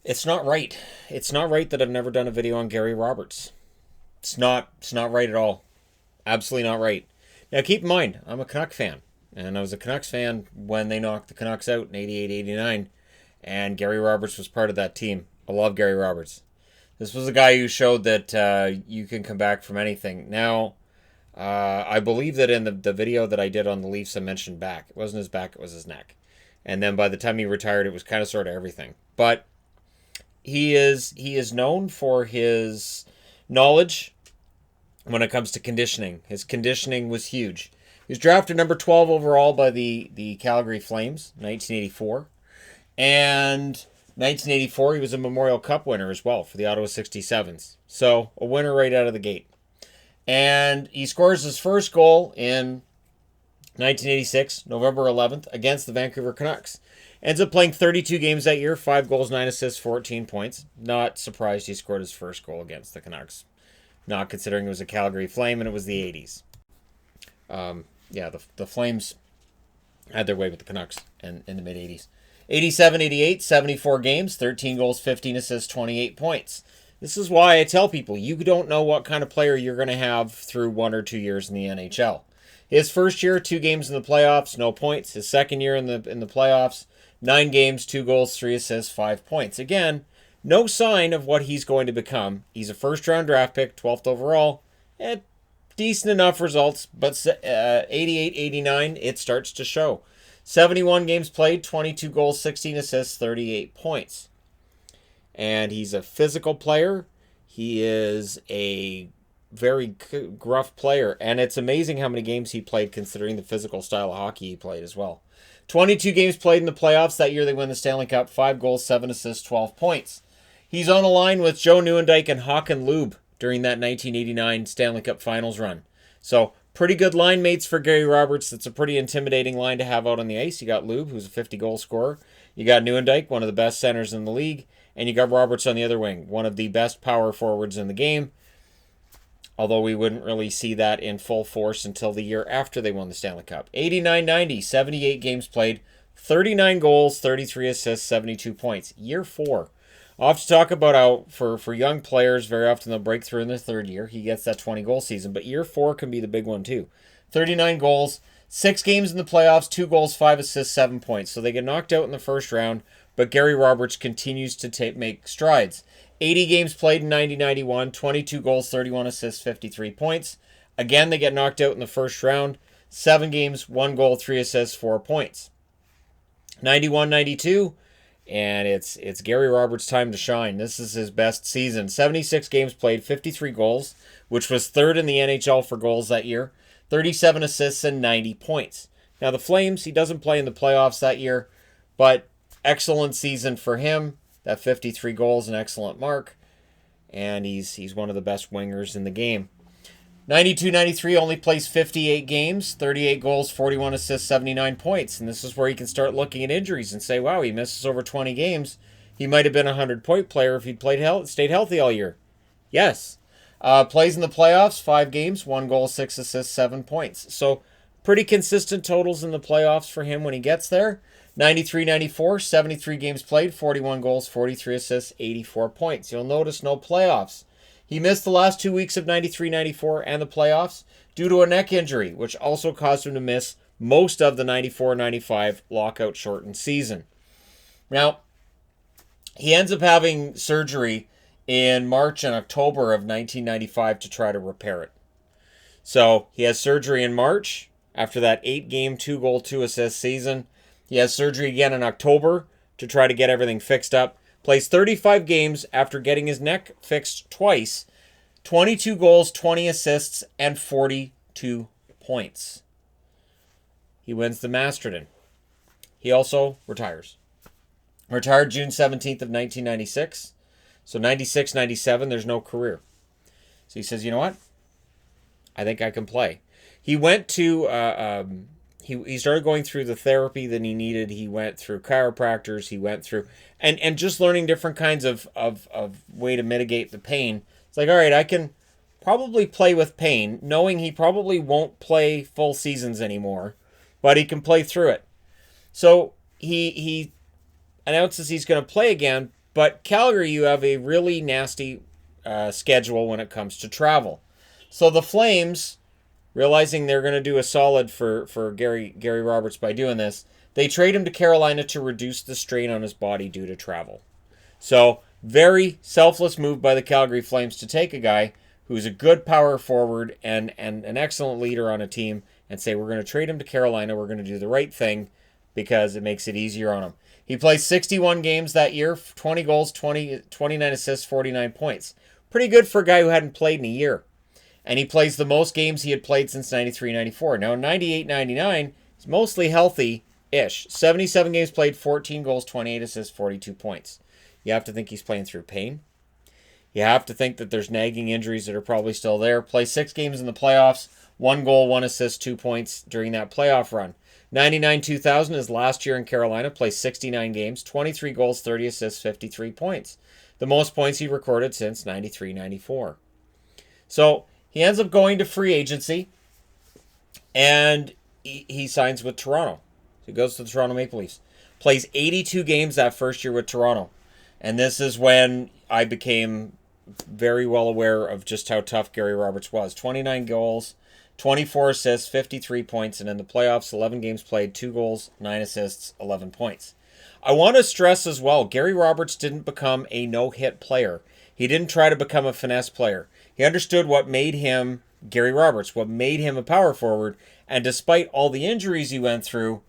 It's not right. It's not right that I've never done a video on Gary Roberts. It's not right at all. Absolutely not right. Now keep in mind, I'm a Canuck fan. And I was a Canucks fan when they knocked the Canucks out in 88, 89. And Gary Roberts was part of that team. I love Gary Roberts. This was a guy who showed that you can come back from anything. Now, I believe that in the video that I did on the Leafs, I mentioned back. It wasn't his back, it was his neck. And then by the time he retired, it was kind of sort of everything. But he is known for his knowledge when it comes to conditioning. His conditioning was huge. He was drafted number 12 overall by the Calgary Flames, 1984. And 1984, he was a Memorial Cup winner as well for the Ottawa 67s. So, a winner right out of the gate. And he scores his first goal in 1986, November 11th, against the Vancouver Canucks. Ends up playing 32 games that year, 5 goals, 9 assists, 14 points. Not surprised he scored his first goal against the Canucks. Not considering it was a Calgary Flame and it was the 80s. Yeah, the Flames had their way with the Canucks in the mid-80s. 87, 88, 74 games, 13 goals, 15 assists, 28 points. This is why I tell people, you don't know what kind of player you're going to have through 1 or 2 years in the NHL. His first year, 2 games in the playoffs, no points. His second year in the playoffs, 9 games, 2 goals, 3 assists, 5 points. Again, no sign of what he's going to become. He's a first-round draft pick, 12th overall. Decent enough results, but 88, 89, it starts to show. 71 games played, 22 goals, 16 assists, 38 points. And he's a physical player. He is a very gruff player. And it's amazing how many games he played considering the physical style of hockey he played as well. 22 games played in the playoffs. That year they win the Stanley Cup. 5 goals, 7 assists, 12 points. He's on a line with Joe Nieuwendyk and Håkan Loob during that 1989 Stanley Cup Finals run. So, pretty good line mates for Gary Roberts. It's a pretty intimidating line to have out on the ice. You got Loob, who's a 50-goal scorer. You got Nieuwendyk, one of the best centers in the league. And you got Roberts on the other wing, one of the best power forwards in the game. Although we wouldn't really see that in full force until the year after they won the Stanley Cup. 89-90, 78 games played, 39 goals, 33 assists, 72 points. Year 4. I'll have to talk about how, for young players, very often they'll break through in their third year. He gets that 20-goal season, but year 4 can be the big one too. 39 goals, 6 games in the playoffs, 2 goals, 5 assists, 7 points. So they get knocked out in the first round, but Gary Roberts continues to make strides. 80 games played in 90-91, 22 goals, 31 assists, 53 points. Again, they get knocked out in the first round. 7 games, 1 goal, 3 assists, 4 points. 91-92, and it's Gary Roberts' time to shine. This is his best season. 76 games played, 53 goals, which was third in the NHL for goals that year. 37 assists and 90 points. Now the Flames, he doesn't play in the playoffs that year, but excellent season for him. That 53 goals, an excellent mark. And he's one of the best wingers in the game. 92-93 only plays 58 games, 38 goals, 41 assists, 79 points. And this is where you can start looking at injuries and say, wow, he misses over 20 games. He might have been a 100-point player if he'd stayed healthy all year. Yes. Plays in the playoffs, 5 games, 1 goal, 6 assists, 7 points. So pretty consistent totals in the playoffs for him when he gets there. 93-94, 73 games played, 41 goals, 43 assists, 84 points. You'll notice no playoffs. He missed the last 2 weeks of 93-94 and the playoffs due to a neck injury, which also caused him to miss most of the 94-95 lockout-shortened season. Now, he ends up having surgery in March and October of 1995 to try to repair it. So, he has surgery in March after that 8-game, 2-goal, 2-assist season. He has surgery again in October to try to get everything fixed up. Plays 35 games after getting his neck fixed twice. 22 goals, 20 assists, and 42 points. He wins the Masterton. He also retires. Retired June 17th of 1996. So 96, 97, there's no career. So he says, you know what? I think I can play. He went to... He started going through the therapy that he needed. He went through chiropractors. He went through... And just learning different kinds of way to mitigate the pain. It's like, all right, I can probably play with pain, knowing he probably won't play full seasons anymore, but he can play through it. So he announces he's going to play again, But Calgary, you have a really nasty schedule when it comes to travel. So the Flames, realizing they're going to do a solid for Gary Roberts by doing this, they trade him to Carolina to reduce the strain on his body due to travel. So very selfless move by the Calgary Flames to take a guy who's a good power forward and an excellent leader on a team and say, we're going to trade him to Carolina. We're going to do the right thing because it makes it easier on him. He plays 61 games that year, 20 goals, 29 assists, 49 points. Pretty good for a guy who hadn't played in a year. And he plays the most games he had played since 93-94. Now, 98-99, he's mostly healthy-ish. 77 games played, 14 goals, 28 assists, 42 points. You have to think he's playing through pain. You have to think that there's nagging injuries that are probably still there. Play 6 games in the playoffs, 1 goal, 1 assist, 2 points during that playoff run. 99-2000 is last year in Carolina, plays 69 games, 23 goals, 30 assists, 53 points. The most points he recorded since 93-94. So he ends up going to free agency, and he signs with Toronto. So he goes to the Toronto Maple Leafs. Plays 82 games that first year with Toronto. And this is when I became very well aware of just how tough Gary Roberts was. 29 goals, 24 assists, 53 points, and in the playoffs, 11 games played, 2 goals, 9 assists, 11 points. I want to stress as well, Gary Roberts didn't become a no-hit player. He didn't try to become a finesse player. He understood what made him Gary Roberts, what made him a power forward, and despite all the injuries he went through,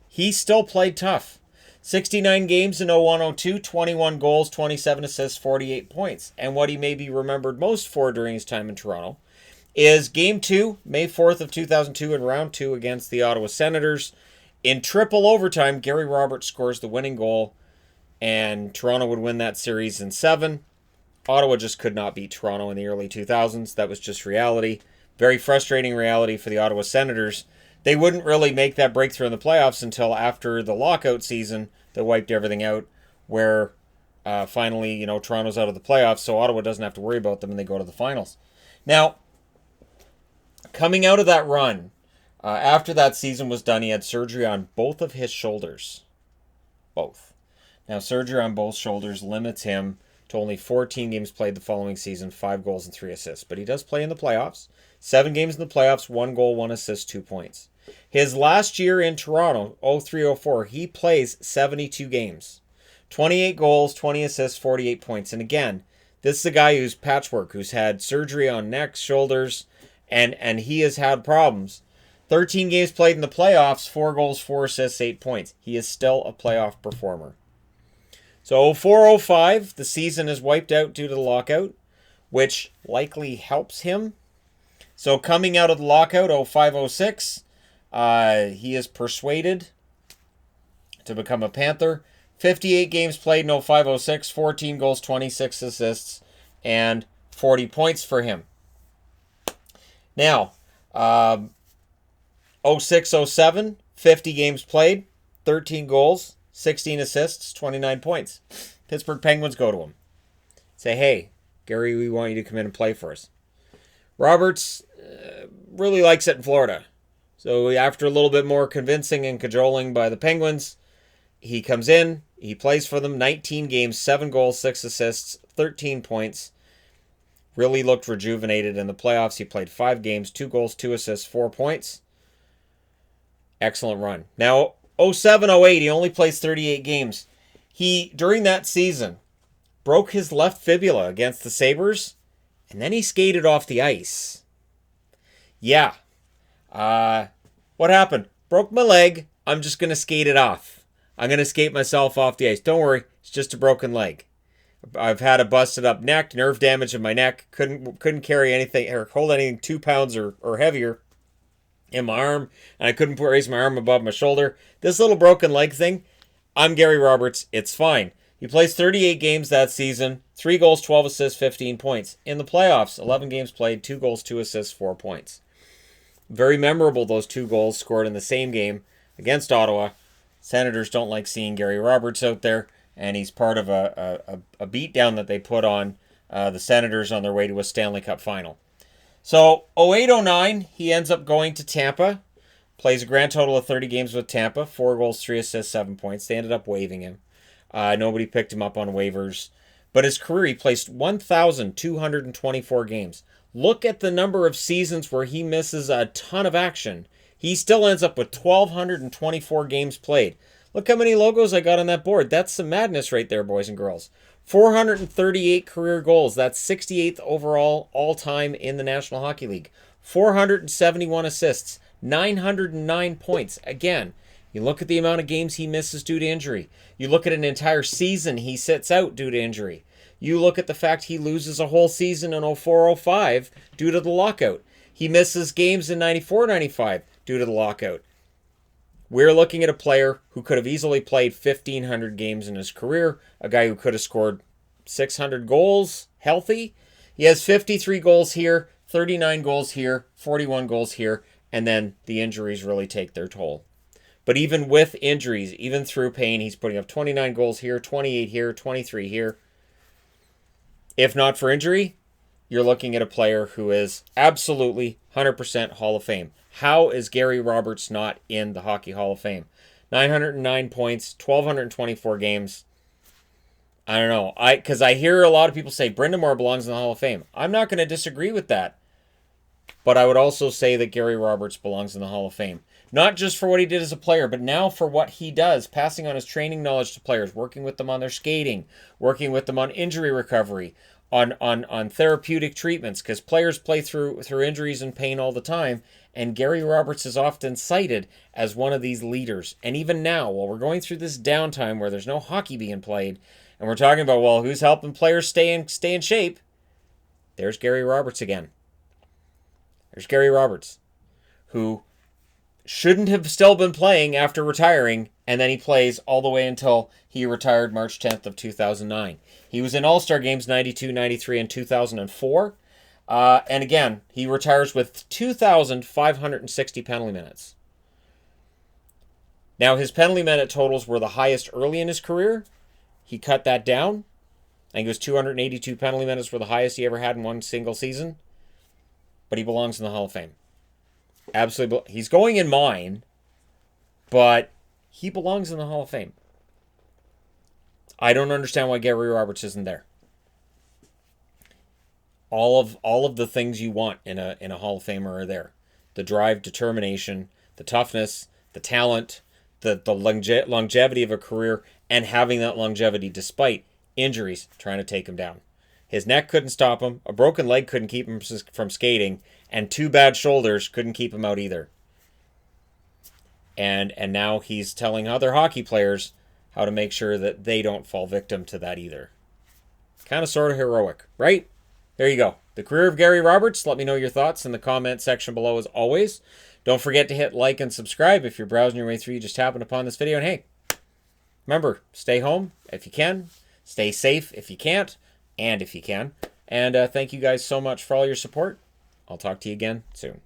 he still played tough. 69 games in 01-02, 21 goals, 27 assists, 48 points. And what he may be remembered most for during his time in Toronto is Game 2, May 4th of 2002 in Round 2 against the Ottawa Senators. In triple overtime, Gary Roberts scores the winning goal, and Toronto would win that series in 7. Ottawa just could not beat Toronto in the early 2000s. That was just reality. Very frustrating reality for the Ottawa Senators. They wouldn't really make that breakthrough in the playoffs until after the lockout season that wiped everything out, where finally, Toronto's out of the playoffs, so Ottawa doesn't have to worry about them and they go to the finals. Now, coming out of that run, after that season was done, he had surgery on both of his shoulders. Both. Now, surgery on both shoulders limits him to only 14 games played the following season, 5 goals and 3 assists. But he does play in the playoffs. 7 games in the playoffs, 1 goal, 1 assist, 2 points. His last year in Toronto, 03-04, he plays 72 games. 28 goals, 20 assists, 48 points. And again, this is a guy who's patchwork, who's had surgery on neck, shoulders, and he has had problems. 13 games played in the playoffs, 4 goals, 4 assists, 8 points. He is still a playoff performer. So 04-05, the season is wiped out due to the lockout, which likely helps him. So coming out of the lockout, 05-06, he is persuaded to become a Panther. 58 games played in 05-06, 14 goals, 26 assists, and 40 points for him. Now, 06-07, 50 games played, 13 goals, 16 assists, 29 points. Pittsburgh Penguins go to him. Say, hey, Gary, we want you to come in and play for us. Roberts really likes it in Florida. So after a little bit more convincing and cajoling by the Penguins, he comes in, he plays for them, 19 games, 7 goals, 6 assists, 13 points. Really looked rejuvenated in the playoffs. He played 5 games, 2 goals, 2 assists, 4 points. Excellent run. Now, 07-08, he only plays 38 games. He, during that season, broke his left fibula against the Sabres, and then he skated off the ice. Yeah. What happened? Broke my leg. I'm just going to skate it off. I'm going to skate myself off the ice. Don't worry. It's just a broken leg. I've had a busted up neck, nerve damage in my neck. Couldn't carry anything or hold anything 2 pounds or heavier in my arm, and I couldn't raise my arm above my shoulder. This little broken leg thing, I'm Gary Roberts. It's fine. He plays 38 games that season, 3 goals, 12 assists, 15 points. In the playoffs, 11 games played, 2 goals, 2 assists, 4 points. Very memorable, those 2 goals scored in the same game against Ottawa. Senators don't like seeing Gary Roberts out there, and he's part of a beatdown that they put on the Senators on their way to a Stanley Cup final. So 08-09, he ends up going to Tampa, plays a grand total of 30 games with Tampa, 4 goals, 3 assists, 7 points. They ended up waiving him. Nobody picked him up on waivers. But his career, he placed 1,224 games. Look at the number of seasons where he misses a ton of action. He still ends up with 1,224 games played. Look how many logos I got on that board. That's some madness right there, boys and girls. 438 career goals. That's 68th overall all-time in the National Hockey League. 471 assists. 909 points. Again, you look at the amount of games he misses due to injury. You look at an entire season he sits out due to injury. You look at the fact he loses a whole season in 04-05 due to the lockout. He misses games in 94-95 due to the lockout. We're looking at a player who could have easily played 1,500 games in his career, a guy who could have scored 600 goals healthy. He has 53 goals here, 39 goals here, 41 goals here, and then the injuries really take their toll. But even with injuries, even through pain, he's putting up 29 goals here, 28 here, 23 here. If not for injury, you're looking at a player who is absolutely 100% Hall of Fame. How is Gary Roberts not in the Hockey Hall of Fame? 909 points, 1,224 games. I don't know. Because I hear a lot of people say Brendan Moore belongs in the Hall of Fame. I'm not going to disagree with that. But I would also say that Gary Roberts belongs in the Hall of Fame. Not just for what he did as a player, but now for what he does, passing on his training knowledge to players, working with them on their skating, working with them on injury recovery, on therapeutic treatments, because players play through injuries and pain all the time, and Gary Roberts is often cited as one of these leaders. And even now, while we're going through this downtime where there's no hockey being played, and we're talking about, well, who's helping players stay in shape, there's Gary Roberts again. There's Gary Roberts, who shouldn't have still been playing after retiring, and then he plays all the way until he retired March 10th of 2009. He was in All-Star Games 92, 93, and 2004. And again, he retires with 2,560 penalty minutes. Now, his penalty minute totals were the highest early in his career. He cut that down. I think it was 282 penalty minutes were the highest he ever had in one single season. But he belongs in the Hall of Fame. Absolutely. He's going in mine, but he belongs in the Hall of Fame. I don't understand why Gary Roberts isn't there. All of the things you want in a Hall of Famer are there. The drive, determination, the toughness, the talent, the longevity of a career, and having that longevity despite injuries trying to take him down. His neck couldn't stop him. A broken leg couldn't keep him from skating. And 2 bad shoulders couldn't keep him out either. And now he's telling other hockey players how to make sure that they don't fall victim to that either. Kind of sort of heroic, right? There you go. The career of Gary Roberts. Let me know your thoughts in the comment section below as always. Don't forget to hit like and subscribe if you're browsing your way through. You just happened upon this video. And hey, remember, stay home if you can. Stay safe if you can't. And if you can. And thank you guys so much for all your support. I'll talk to you again soon.